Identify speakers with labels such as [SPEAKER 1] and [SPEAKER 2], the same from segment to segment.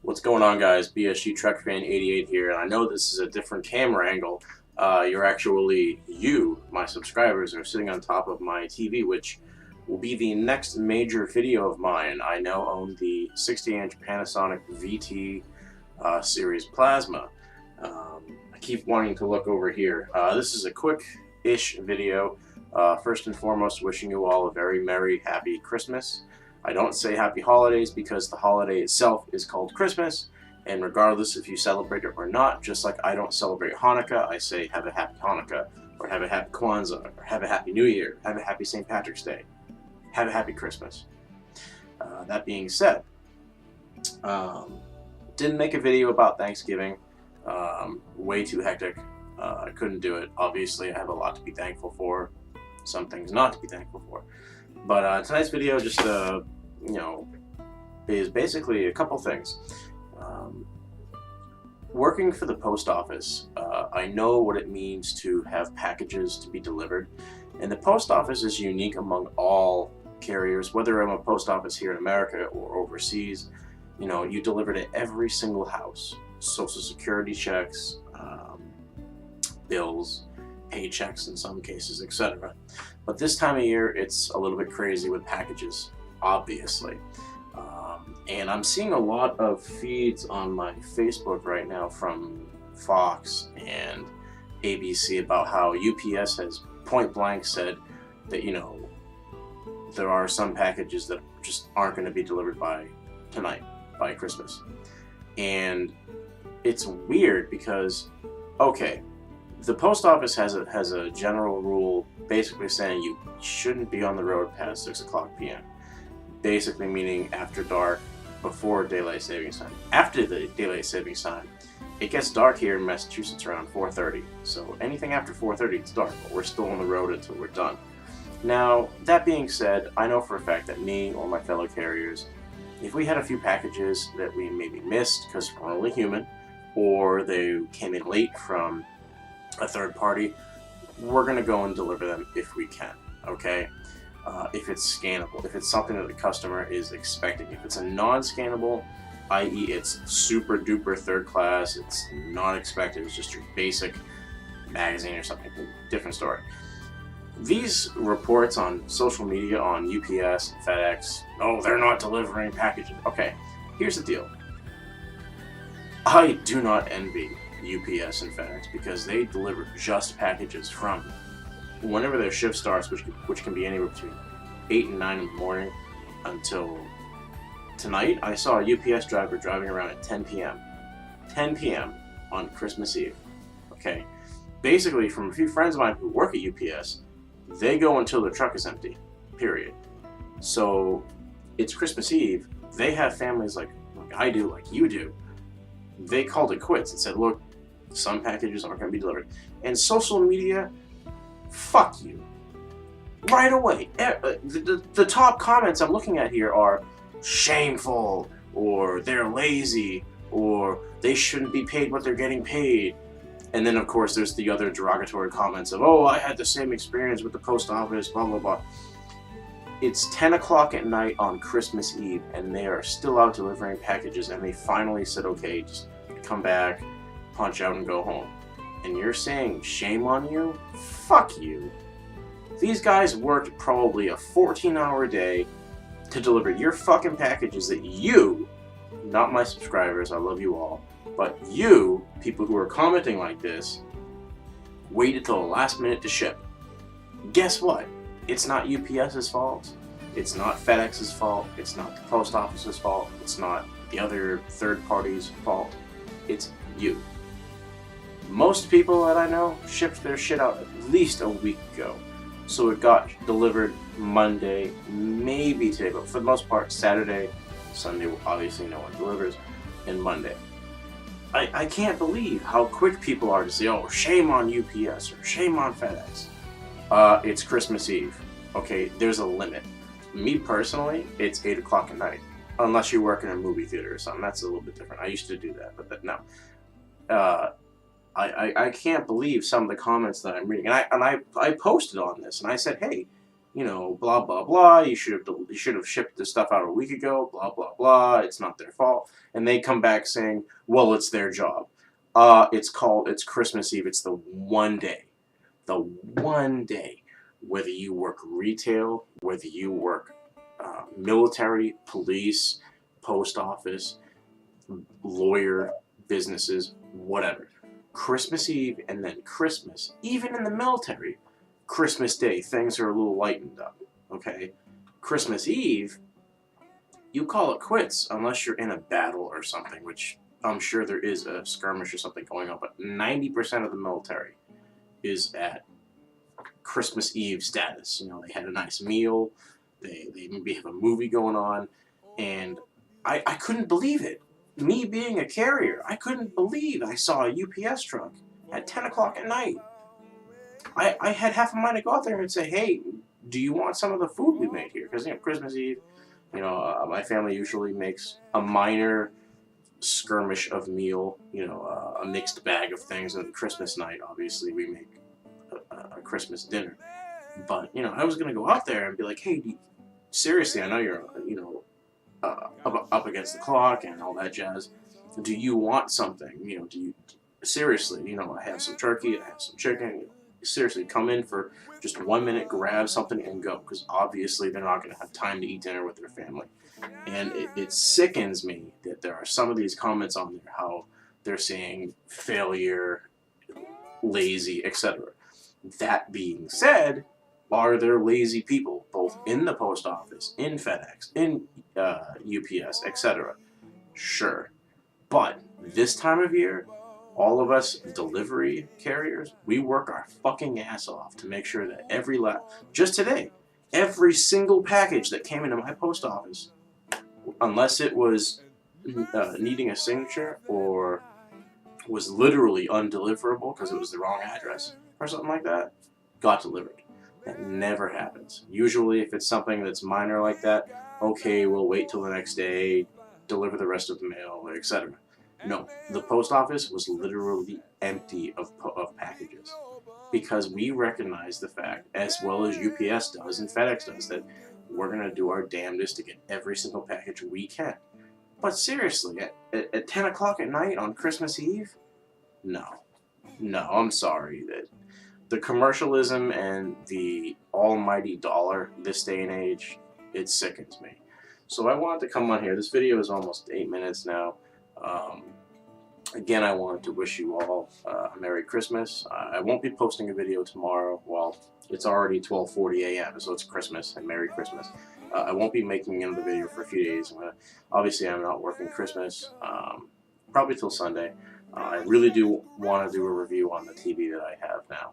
[SPEAKER 1] What's going on, guys? BSG Trek Fan 88 here, and I know this is a different camera angle. You, my subscribers, are sitting on top of my TV, which will be the next major video of mine. I now own the 60-inch Panasonic VT series plasma. I keep wanting to look over here. This is a quick-ish video. First and foremost, wishing you all a very merry, happy Christmas. I don't say happy holidays because the holiday itself is called Christmas, and regardless if you celebrate it or not, just like I don't celebrate Hanukkah, I say have a happy Hanukkah, or have a happy Kwanzaa, or have a happy New Year, have a happy St. Patrick's Day, have a happy Christmas. That being said, didn't make a video about Thanksgiving. Way too hectic. I couldn't do it. Obviously, I have a lot to be thankful for, some things not to be thankful for. But tonight's video just, is basically a couple things. Working for the post office, I know what it means to have packages to be delivered. And the post office is unique among all carriers, whether I'm a post office here in America or overseas. You know, you deliver to every single house. Social Security checks, bills, paychecks in some cases, etc. But this time of year, it's a little bit crazy with packages, obviously. And I'm seeing a lot of feeds on my Facebook right now from Fox and ABC about how UPS has point blank said that, you know, there are some packages that just aren't going to be delivered by tonight, by Christmas. And it's weird because, okay, the post office has a general rule basically saying you shouldn't be on the road past 6 o'clock p.m. Basically meaning after dark, before daylight savings time. After the daylight savings time, it gets dark here in Massachusetts around 4:30. So anything after 4:30, it's dark, but we're still on the road until we're done. Now, that being said, I know for a fact that me or my fellow carriers, if we had a few packages that we maybe missed because we're only human, or they came in late from a third party, we're going to go and deliver them if we can, okay? If it's scannable, if it's something that the customer is expecting. If it's a non-scannable, i.e. it's super duper third class, it's not expected, it's just your basic magazine or something, different story. These reports on social media on UPS and FedEx, oh, they're not delivering packages. Okay, here's the deal. I do not envy UPS and FedEx because they deliver just packages from whenever their shift starts, which can be anywhere between 8 and 9 in the morning until tonight. I saw a UPS driver driving around at 10 p.m. 10 p.m. on Christmas Eve. Okay, basically, from a few friends of mine who work at UPS, they go until their truck is empty, period. So it's Christmas Eve. They have families like I do, like you do. They called it quits and said, look, some packages aren't going to be delivered. And social media, fuck you. Right away. The top comments I'm looking at here are shameful, or they're lazy, or they shouldn't be paid what they're getting paid. And then, of course, there's the other derogatory comments of, oh, I had the same experience with the post office, blah, blah, blah. It's 10 o'clock at night on Christmas Eve, and they are still out delivering packages, and they finally said, okay, just come back, punch out, and go home. And you're saying, shame on you? Fuck you. These guys worked probably a 14-hour day to deliver your fucking packages that you, not my subscribers, I love you all, but you, people who are commenting like this, waited till the last minute to ship. Guess what? It's not UPS's fault. It's not FedEx's fault. It's not the post office's fault. It's not the other third party's fault. It's you. Most people that I know shipped their shit out at least a week ago. So it got delivered Monday, maybe today, but for the most part, Saturday, Sunday, obviously no one delivers, and Monday. I can't believe how quick people are to say, oh, shame on UPS or shame on FedEx. It's Christmas Eve. Okay, there's a limit. Me personally, it's 8 o'clock at night. Unless you work in a movie theater or something, that's a little bit different. I used to do that, but no. I can't believe some of the comments that I'm reading. And I posted on this, and I said, hey, you know, blah blah blah. You should have shipped this stuff out a week ago. Blah blah blah. It's not their fault, and they come back saying, well, it's their job. It's Christmas Eve. It's the one day, whether you work retail, whether you work military, police, post office, lawyer, businesses, whatever. Christmas Eve and then Christmas, even in the military, Christmas Day, things are a little lightened up, okay? Christmas Eve, you call it quits unless you're in a battle or something, which I'm sure there is a skirmish or something going on, but 90% of the military is at Christmas Eve status. You know, they had a nice meal, they maybe have a movie going on, and I couldn't believe it. Me being a carrier, I couldn't believe I saw a UPS truck at 10 o'clock at night. I had half a mind to go out there and say, hey, do you want some of the food we made here? Because, you know, Christmas Eve, you know, my family usually makes a minor skirmish of meal, you know, a mixed bag of things. And Christmas night, obviously, we make a Christmas dinner. But, you know, I was going to go out there and be like, hey, seriously, I know you're, you know, up against the clock and all that jazz. Do you want something? You know, seriously, you know, I have some turkey, I have some chicken. You know, seriously, come in for just 1 minute, grab something and go. Because obviously they're not going to have time to eat dinner with their family. And it sickens me that there are some of these comments on there how they're saying failure, lazy, etc. That being said, are there lazy people both in the post office, in FedEx, in UPS, etc.? Sure. But this time of year, all of us delivery carriers, we work our fucking ass off to make sure that just today, every single package that came into my post office, unless it was needing a signature or was literally undeliverable because it was the wrong address or something like that, got delivered. That never happens. Usually if it's something that's minor like that, okay, we'll wait till the next day, deliver the rest of the mail, etc. No, the post office was literally empty of packages because we recognize the fact, as well as UPS does and FedEx does, that we're going to do our damnedest to get every single package we can. But seriously, at 10 o'clock at night on Christmas Eve? No, I'm sorry. The commercialism and the almighty dollar this day and age, it sickens me. So I wanted to come on here. This video is almost 8 minutes now. Again, I wanted to wish you all a Merry Christmas. I won't be posting a video tomorrow. Well, it's already 12:40 a.m., so it's Christmas, and Merry Christmas. I won't be making another video for a few days. Obviously, I'm not working Christmas, probably till Sunday. I really do want to do a review on the TV that I have now.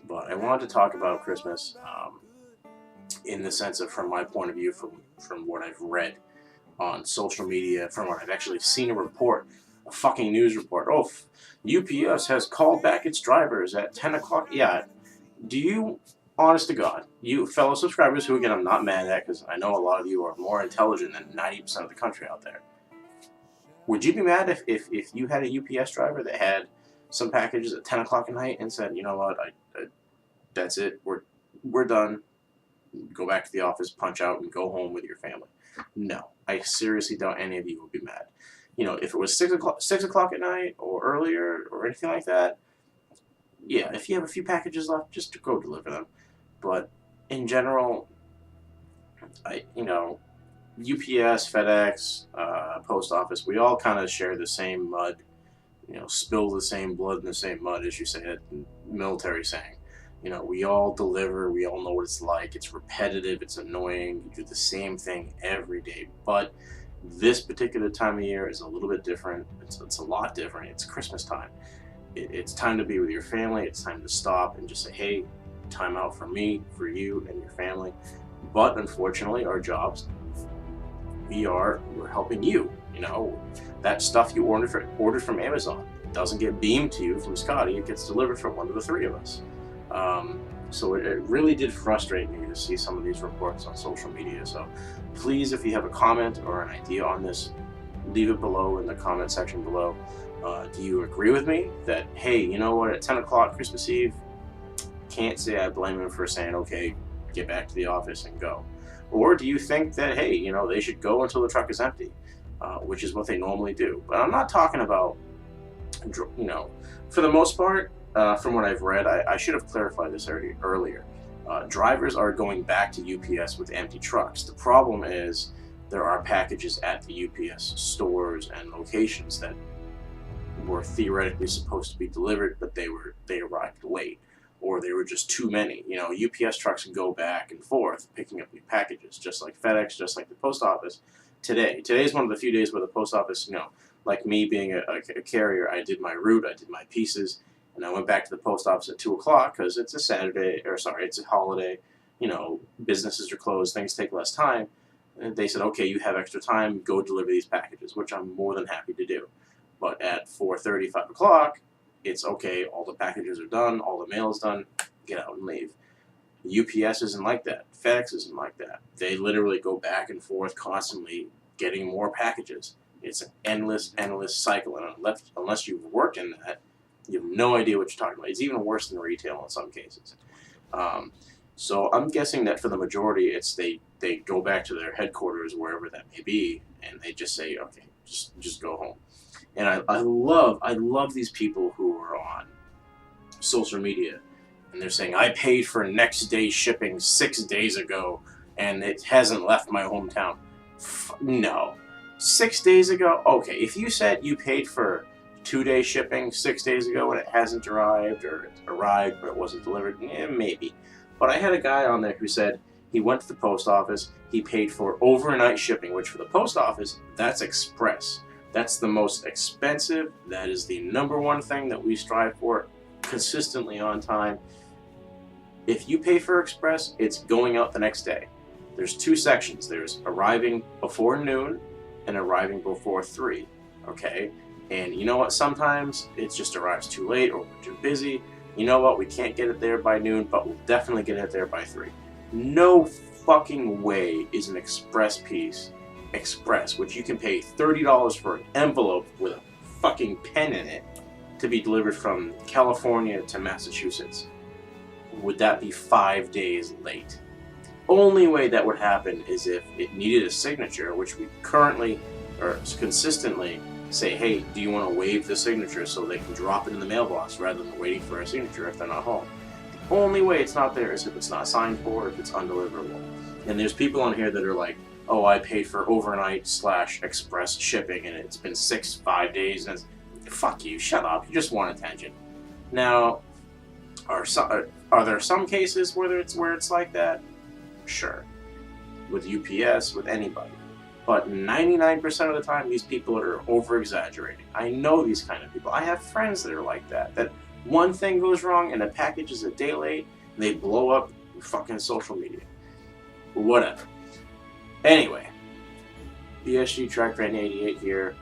[SPEAKER 1] But I wanted to talk about Christmas in the sense of, from my point of view, from what I've read on social media, from what I've actually seen a report, a fucking news report. Oh, UPS has called back its drivers at 10 o'clock. Yeah, do you, honest to God, you fellow subscribers, who again I'm not mad at because I know a lot of you are more intelligent than 90% of the country out there, would you be mad if you had a UPS driver that had some packages at 10 o'clock at night and said, you know what, that's it, we're done, go back to the office, punch out, and go home with your family? No, I seriously doubt any of you would be mad. You know, if it was 6 o'clock at night or earlier or anything like that, yeah, if you have a few packages left, just to go deliver them. But in general, you know, UPS, FedEx, post office, we all kind of share the same mud, you know, spill the same blood in the same mud, as you say it, military saying. You know, we all deliver, we all know what it's like. It's repetitive, it's annoying, you do the same thing every day. But this particular time of year is a little bit different. It's a lot different. It's Christmas time. It's time to be with your family. It's time to stop and just say, hey, time out for me, for you, and your family. But unfortunately, our jobs, we're helping you. You know, that stuff you ordered from Amazon doesn't get beamed to you from Scotty. It gets delivered from one of the three of us. So it really did frustrate me to see some of these reports on social media. So please, if you have a comment or an idea on this, leave it below in the comment section below. Do you agree with me that, hey, you know what, at 10 o'clock Christmas Eve, can't say I blame him for saying, okay, get back to the office and go? Or do you think that, hey, they should go until the truck is empty, which is what they normally do? But I'm not talking about, for the most part, from what I've read, I should have clarified this earlier. Drivers are going back to UPS with empty trucks. The problem is there are packages at the UPS stores and locations that were theoretically supposed to be delivered, but they arrived late, or they were just too many. UPS trucks can go back and forth picking up new packages, just like FedEx, just like the post office. Today's one of the few days where the post office, like me being a carrier, I did my route, I did my pieces, and I went back to the post office at 2 o'clock because it's a Saturday, or sorry, it's a holiday. Businesses are closed, things take less time. And they said, okay, you have extra time, go deliver these packages, which I'm more than happy to do. But at 4:30, 5 o'clock, it's okay, all the packages are done, all the mail is done, get out and leave. UPS isn't like that. FedEx isn't like that. They literally go back and forth constantly getting more packages. It's an endless cycle, and unless you've worked in that, you have no idea what you're talking about. It's even worse than retail in some cases. So I'm guessing that for the majority, it's they go back to their headquarters, wherever that may be, and they just say, okay, just go home. And I love these people who are on social media, and they're saying, I paid for next day shipping 6 days ago, and it hasn't left my hometown. No. 6 days ago? Okay, if you said you paid for 2-day shipping 6 days ago and it hasn't arrived, or it arrived but it wasn't delivered, maybe. But I had a guy on there who said he went to the post office, he paid for overnight shipping, which for the post office, that's express. That's the most expensive. That is the #1 thing that we strive for, consistently on time. If you pay for express, it's going out the next day. There's 2 sections. There's arriving before noon and arriving before 3. Okay? And you know what? Sometimes it just arrives too late, or we're too busy. You know what? We can't get it there by noon, but we'll definitely get it there by 3. No fucking way is an express piece, which you can pay $30 for an envelope with a fucking pen in it, to be delivered from California to Massachusetts. Would that be 5 days late? Only way that would happen is if it needed a signature, which we currently or consistently say, hey, do you want to waive the signature so they can drop it in the mailbox rather than waiting for a signature if they're not home. The only way it's not there is if it's not signed for, if it's undeliverable. And there's people on here that are like, oh, I paid for overnight/express shipping and it's been 5 days, and fuck you, shut up, you just want attention. Now, are there some cases where it's like that? Sure. With UPS, with anybody. But 99% of the time, these people are over-exaggerating. I know these kind of people. I have friends that are like that. That one thing goes wrong and a package is a day late, and they blow up fucking social media. Whatever. Anyway, BSG TrackFan 88 here.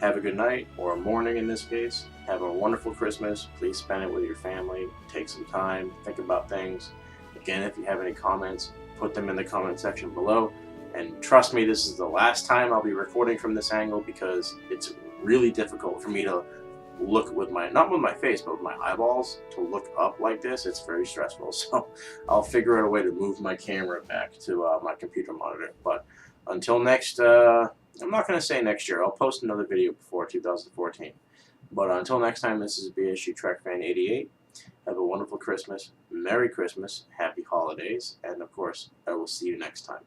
[SPEAKER 1] Have a good night, or a morning in this case. Have a wonderful Christmas. Please spend it with your family. Take some time. Think about things. Again, if you have any comments, put them in the comment section below. And trust me, this is the last time I'll be recording from this angle, because it's really difficult for me to look with not with my face, but with my eyeballs, to look up like this. It's very stressful. So I'll figure out a way to move my camera back to my computer monitor. But until next, I'm not going to say next year. I'll post another video before 2014. But until next time, this is BSG TrackFan 88. Have a wonderful Christmas. Merry Christmas. Happy holidays. And of course, I will see you next time.